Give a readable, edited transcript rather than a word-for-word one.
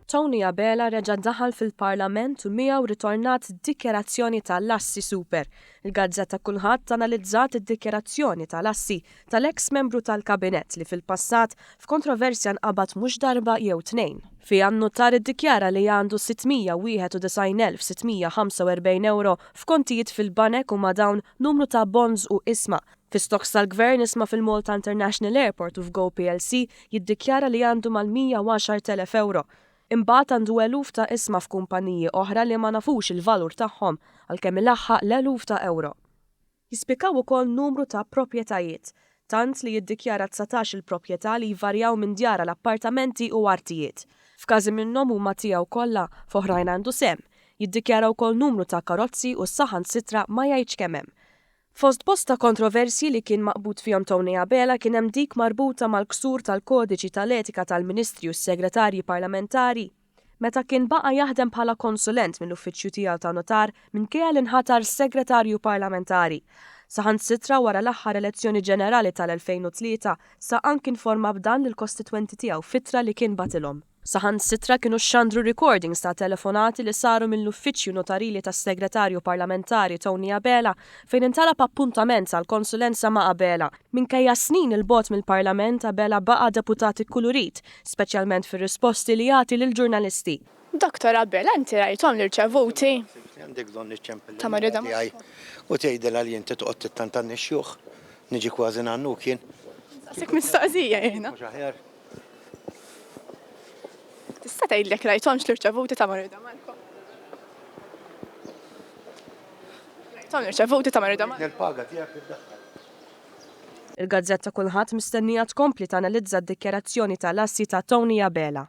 Tony Abela reġa' daħal fil-Parlament u miegħu ritornat id-dikjerazzjoni tal-assi super. Il-Gazzetta Kulħadd analizzat id-dikjerazzjoni tal-assi tal-eks membru tal-Kabinett li fil-passat f'kontroversja nqabad mhux darba jew tnejn. Fi annotar iddikjara li għandu 691,645 euro f'kontijiet fil-banek u ma' dawn numru ta' bonds u isma'. Fi stoks tal-Gvern isma' fil-Malta International Airport u f'Go PLC jiddikjara li għandu mal-110,000 euro. Imbagħad għandu eluf ta' isma' f'kumpaniji oħra li ma nafux il-valur tagħhom għalkemm ilaħħaq l-eluf ta' euro. Jispikaw ukoll numru ta' proprjetajiet, tant li jiddikjara 19 il-proprjetà li jvarjaw minn djara l-appartamenti u artijiet. F'każi minnhom huma tiegħu kollha, f'oħrajn għandu sem. Jiddikjara wkoll numru ta' karozzi u saħansitra ma jgħidx kemm hemm. Fost bosta kontroversji li kien maqbud fihom Tony Abela kien hemm dik marbuta mal-ksur tal-kodiċi tal-etika tal-Ministri u s-Segretarji Parlamentari meta kien baqa' jaħdem bħala konsulent mill-uffiċċju tiegħu ta' notar minkejja li nħatar segretarju parlamentari. Saħansitra wara l-aħħar elezzjoni ġenerali tal-2003 sa anki informa b'dan lill-kostitwenti tiegħu fittra li kien batilhom. Saħansitra kienu xandru recordings ta' telefonati li saru mill-uffiċċju notarili tas-segretarju parlamentari Tony Abela fejn intalab appuntament għal konsulenza ma' Abela. Minkejja snin il-bot mill-Parlament Abela baqa' deputat ikkulurit, speċjalment fir-risposti li jagħti lill-ġurnalisti. Doktor Abela, inti rajthom l-irċevuti? Għandek bżonn niċċempel. Ta' marida U tgħidilha li inti toqgħod tittantanni x-xjuħ. Niġi kważi nannu kien. Sik mistoqsija jiena. Tista' tgħidlek rajthomx l-irċevuti ta' marida Marko? Rajthom l-irċevuti ta' marida Marko? Il-paga tiegħek iddaħħal. Il-Gazzetta Kulħadd mistennija tkompli tanalizza d-dikjerazzjoni tal-assi ta' Tony Abela.